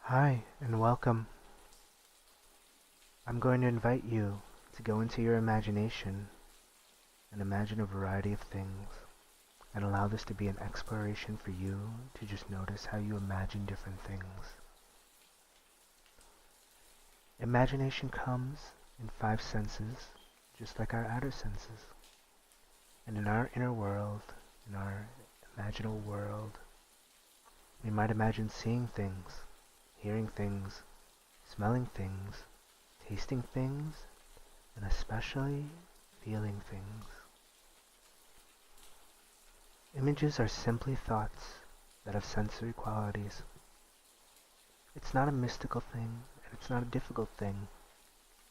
Hi, and welcome. I'm going to invite you to go into your imagination and imagine a variety of things, and allow this to be an exploration for you to just notice how you imagine different things. Imagination comes in five senses, just like our outer senses. And in our inner world, in our imaginal world, we might imagine seeing things, hearing things, smelling things, tasting things, and especially feeling things. Images are simply thoughts that have sensory qualities. It's not a mystical thing, and it's not a difficult thing,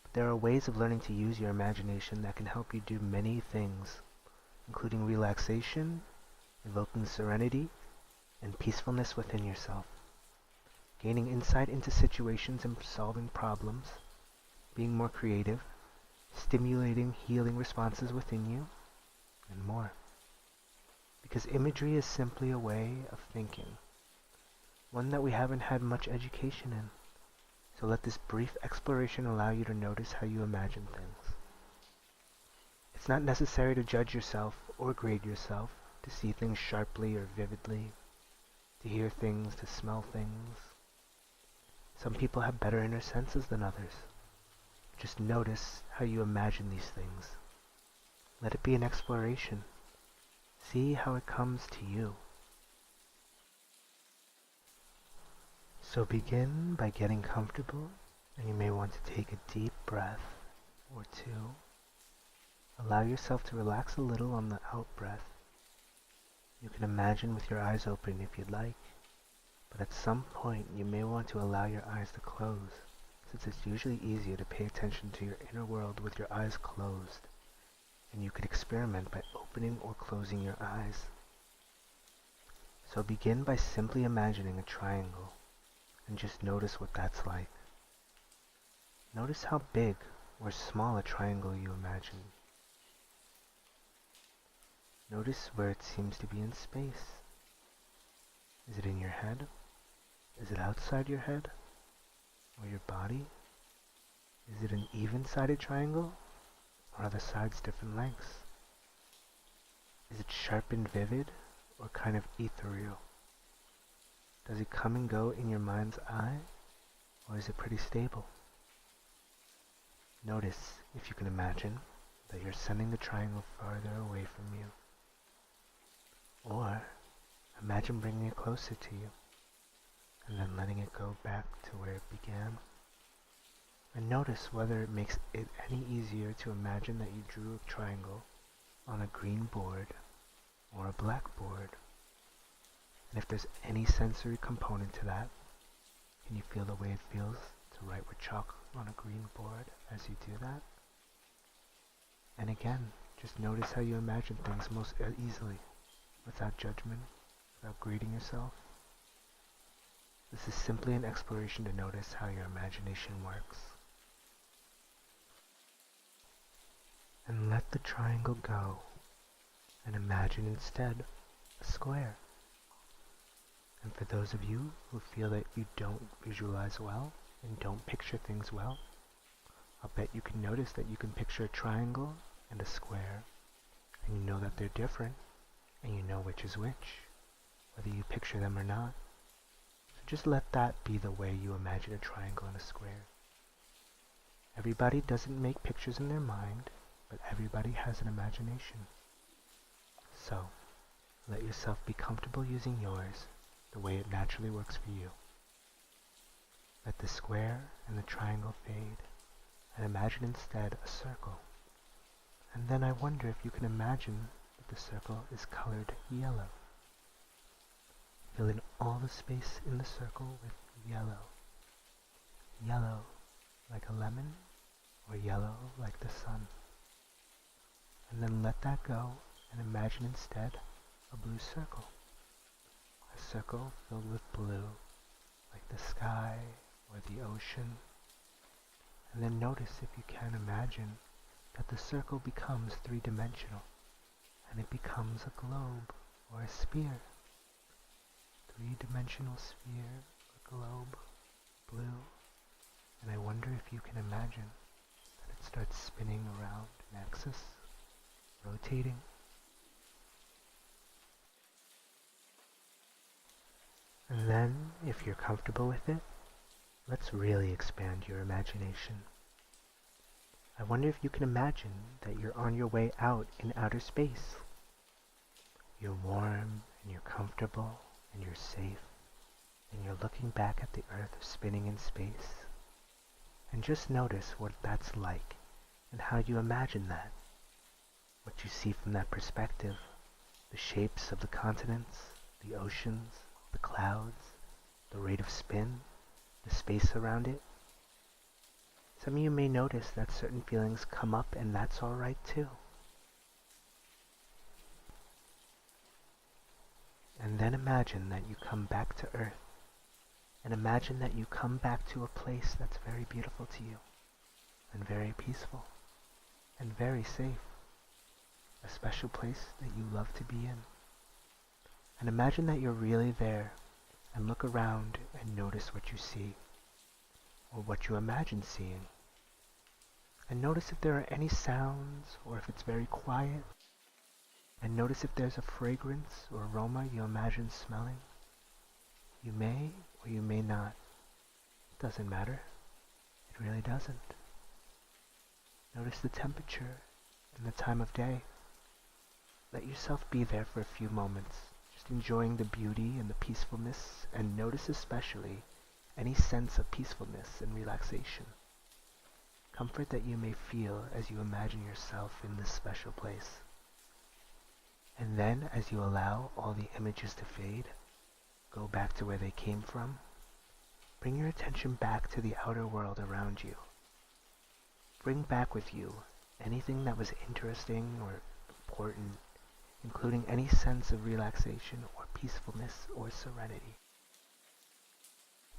but there are ways of learning to use your imagination that can help you do many things, including relaxation, evoking serenity, and peacefulness within yourself, gaining insight into situations and solving problems, being more creative, stimulating healing responses within you, and more. Because imagery is simply a way of thinking, one that we haven't had much education in. So let this brief exploration allow you to notice how you imagine things. It's not necessary to judge yourself or grade yourself, to see things sharply or vividly, to hear things, to smell things. Some people have better inner senses than others. Just notice how you imagine these things. Let it be an exploration. See how it comes to you. So begin by getting comfortable, and you may want to take a deep breath or two. Allow yourself to relax a little on the out breath. You can imagine with your eyes open if you'd like, but at some point you may want to allow your eyes to close, since it's usually easier to pay attention to your inner world with your eyes closed, and you could experiment by opening or closing your eyes. So begin by simply imagining a triangle, and just notice what that's like. Notice how big or small a triangle you imagine. Notice where it seems to be in space. Is it in your head? Is it outside your head? Or your body? Is it an even-sided triangle? Or are the sides different lengths? Is it sharp and vivid, or kind of ethereal? Does it come and go in your mind's eye, or is it pretty stable? Notice, if you can imagine, that you're sending the triangle farther away from you. Or imagine bringing it closer to you, and then letting it go back to where it began. And notice whether it makes it any easier to imagine that you drew a triangle on a green board or a black board. And if there's any sensory component to that, can you feel the way it feels to write with chalk on a green board as you do that? And again, just notice how you imagine things most easily, without judgment, without grading yourself. This is simply an exploration to notice how your imagination works. And let the triangle go, and imagine instead a square. And for those of you who feel that you don't visualize well and don't picture things well, I'll bet you can notice that you can picture a triangle and a square, and you know that they're different, and you know which is which, whether you picture them or not. So just let that be the way you imagine a triangle and a square. Everybody doesn't make pictures in their mind, but everybody has an imagination. So, let yourself be comfortable using yours the way it naturally works for you. Let the square and the triangle fade, and imagine instead a circle. And then I wonder if you can imagine that the circle is colored yellow. Fill in all the space in the circle with yellow. Yellow like a lemon, or yellow like the sun. And then let that go and imagine instead a blue circle. A circle filled with blue, like the sky or the ocean. And then notice, if you can imagine, that the circle becomes three-dimensional, and it becomes a globe or a sphere. Three-dimensional sphere or globe. if you can imagine that it starts spinning around an axis, rotating. And then, if you're comfortable with it, let's really expand your imagination. I wonder if you can imagine that you're on your way out in outer space. You're warm, and you're comfortable, and you're safe, and you're looking back at the Earth spinning in space. And just notice what that's like, and how you imagine that. What you see from that perspective, the shapes of the continents, the oceans, the clouds, the rate of spin, the space around it. Some of you may notice that certain feelings come up, and that's alright too. And then imagine that you come back to Earth, and imagine that you come back to a place that's very beautiful to you, and very peaceful, and very safe, a special place that you love to be in. And imagine that you're really there, and look around and notice what you see, or what you imagine seeing. And notice if there are any sounds, or if it's very quiet. And notice if there's a fragrance or aroma you imagine smelling. You may or you may not. It doesn't matter. It really doesn't. Notice the temperature and the time of day. Let yourself be there for a few moments, just enjoying the beauty and the peacefulness, and notice especially any sense of peacefulness and relaxation. Comfort that you may feel as you imagine yourself in this special place. And then, as you allow all the images to fade, go back to where they came from, bring your attention back to the outer world around you. Bring back with you anything that was interesting or important, including any sense of relaxation or peacefulness or serenity.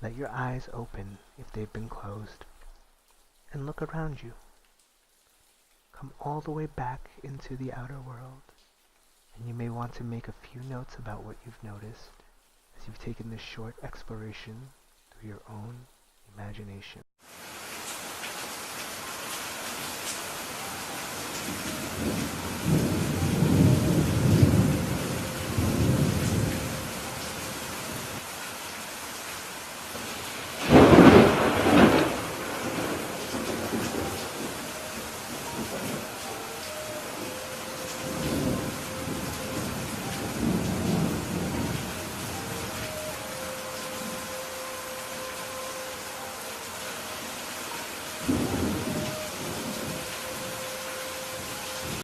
Let your eyes open if they've been closed, and look around you. Come all the way back into the outer world. And you may want to make a few notes about what you've noticed as you've taken this short exploration through your own imagination.